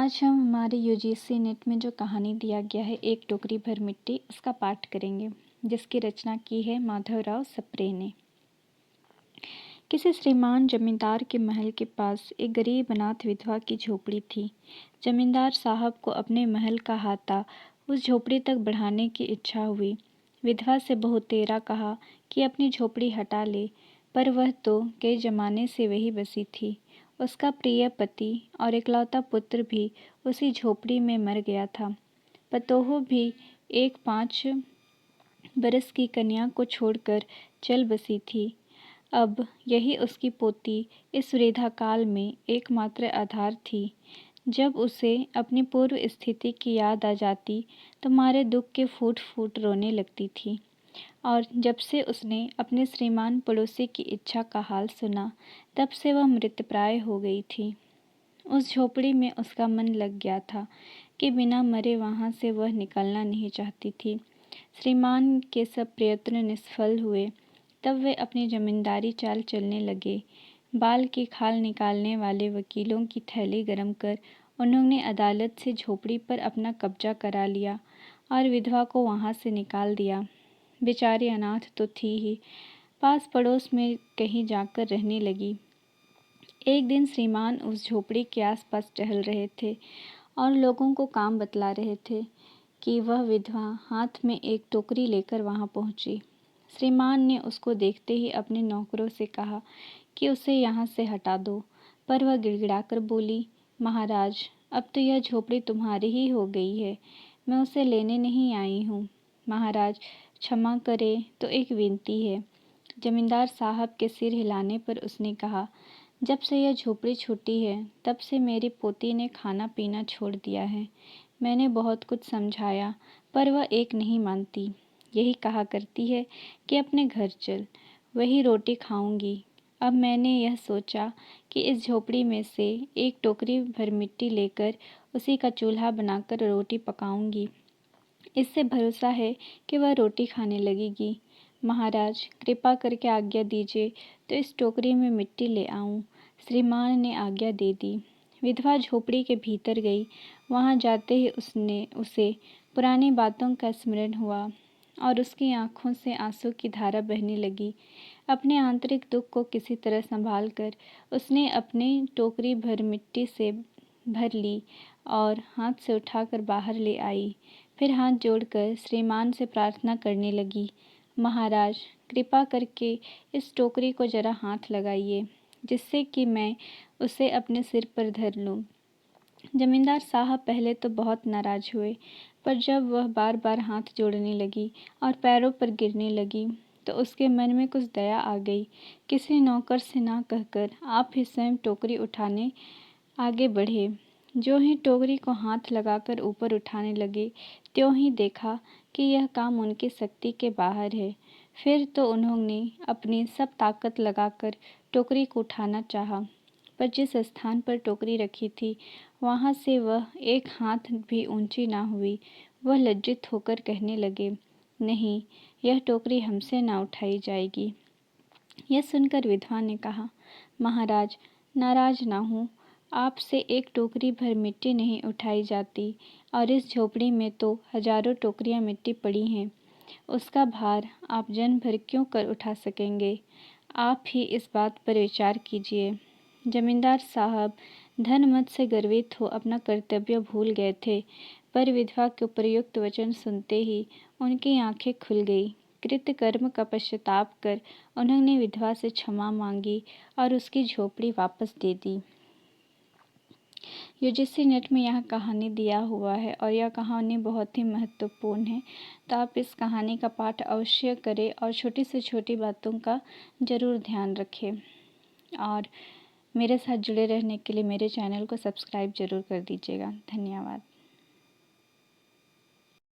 आज हम हमारे यूजीसी नेट में जो कहानी दिया गया है एक टोकरी भर मिट्टी, उसका पाठ करेंगे, जिसकी रचना की है माधवराव सप्रे ने। किसी श्रीमान जमींदार के महल के पास एक गरीब अनाथ विधवा की झोपड़ी थी। जमींदार साहब को अपने महल का हाथा उस झोपड़ी तक बढ़ाने की इच्छा हुई। विधवा से बहुतेरा कहा कि अपनी झोपड़ी हटा ले, पर वह तो कई जमाने से वही बसी थी। उसका प्रिय पति और इकलौता पुत्र भी उसी झोपड़ी में मर गया था। पतोहू भी एक 5 बरस की कन्या को छोड़कर चल बसी थी। अब यही उसकी पोती इस वृद्धा काल में एकमात्र आधार थी। जब उसे अपनी पूर्व स्थिति की याद आ जाती तो मारे दुख के फूट फूट रोने लगती थी। और जब से उसने अपने श्रीमान पड़ोसी की इच्छा का हाल सुना, तब से वह मृतप्राय हो गई थी। उस झोपड़ी में उसका मन लग गया था कि बिना मरे वहाँ से वह निकलना नहीं चाहती थी। श्रीमान के सब प्रयत्न निष्फल हुए। तब वे अपनी जमींदारी चाल चलने लगे। बाल की खाल निकालने वाले वकीलों की थैली गरम कर उन्होंने अदालत से झोपड़ी पर अपना कब्जा करा लिया और विधवा को वहाँ से निकाल दिया। बेचारी अनाथ तो थी ही, पास पड़ोस में कहीं जाकर रहने लगी। एक दिन श्रीमान उस झोपड़ी के आसपास टहल रहे थे और लोगों को काम बतला रहे थे कि वह विधवा हाथ में एक टोकरी लेकर वहां पहुंची। श्रीमान ने उसको देखते ही अपने नौकरों से कहा कि उसे यहाँ से हटा दो, पर वह गिड़गिड़ाकर बोली, महाराज, अब तो यह झोपड़ी तुम्हारी ही हो गई है, मैं उसे लेने नहीं आई हूँ। महाराज क्षमा करें, तो एक विनती है। जमींदार साहब के सिर हिलाने पर उसने कहा, जब से यह झोपड़ी छूटी है तब से मेरी पोती ने खाना पीना छोड़ दिया है। मैंने बहुत कुछ समझाया, पर वह एक नहीं मानती। यही कहा करती है कि अपने घर चल, वही रोटी खाऊंगी। अब मैंने यह सोचा कि इस झोपड़ी में से एक टोकरी भर मिट्टी लेकर उसी का चूल्हा बनाकर रोटी पकाऊंगी। इससे भरोसा है कि वह रोटी खाने लगेगी। महाराज कृपा करके आज्ञा दीजिए तो इस टोकरी में मिट्टी ले आऊं। श्रीमान ने आज्ञा दे दी। विधवा झोपड़ी के भीतर गई। वहां जाते ही उसे पुरानी बातों का स्मरण हुआ और उसकी आंखों से आंसू की धारा बहने लगी। अपने आंतरिक दुख को किसी तरह संभाल कर उसने अपनी टोकरी भर मिट्टी से भर ली और हाथ से उठाकर बाहर ले आई। फिर हाथ जोड़कर श्रीमान से प्रार्थना करने लगी, महाराज कृपा करके इस टोकरी को जरा हाथ लगाइए, जिससे कि मैं उसे अपने सिर पर धर लूं। जमींदार साहब पहले तो बहुत नाराज हुए, पर जब वह बार बार हाथ जोड़ने लगी और पैरों पर गिरने लगी तो उसके मन में कुछ दया आ गई। किसी नौकर से ना कहकर आप ही स्वयं टोकरी उठाने आगे बढ़े। जो ही टोकरी को हाथ लगाकर ऊपर उठाने लगे, त्यों ही देखा कि यह काम उनकी शक्ति के बाहर है। फिर तो उन्होंने अपनी सब ताकत लगाकर टोकरी को उठाना चाहा, पर जिस स्थान पर टोकरी रखी थी वहाँ से वह एक हाथ भी ऊंची ना हुई। वह लज्जित होकर कहने लगे, नहीं, यह टोकरी हमसे ना उठाई जाएगी। यह सुनकर विधवा ने कहा, महाराज नाराज ना हो, आपसे एक टोकरी भर मिट्टी नहीं उठाई जाती और इस झोपड़ी में तो हजारों टोकरियां मिट्टी पड़ी हैं। उसका भार आप जन भर क्यों कर उठा सकेंगे? आप ही इस बात पर विचार कीजिए। जमींदार साहब धनमत से गर्वित हो अपना कर्तव्य भूल गए थे, पर विधवा के उपयुक्त वचन सुनते ही उनकी आंखें खुल गई। कृतकर्म का पश्चाताप कर उन्होंने विधवा से क्षमा मांगी और उसकी झोपड़ी वापस दे दी। यूजीसी नेट में यह कहानी दिया हुआ है और यह कहानी बहुत ही महत्वपूर्ण है, तो आप इस कहानी का पाठ अवश्य करें और छोटी से छोटी बातों का ज़रूर ध्यान रखें। और मेरे साथ जुड़े रहने के लिए मेरे चैनल को सब्सक्राइब ज़रूर कर दीजिएगा। धन्यवाद।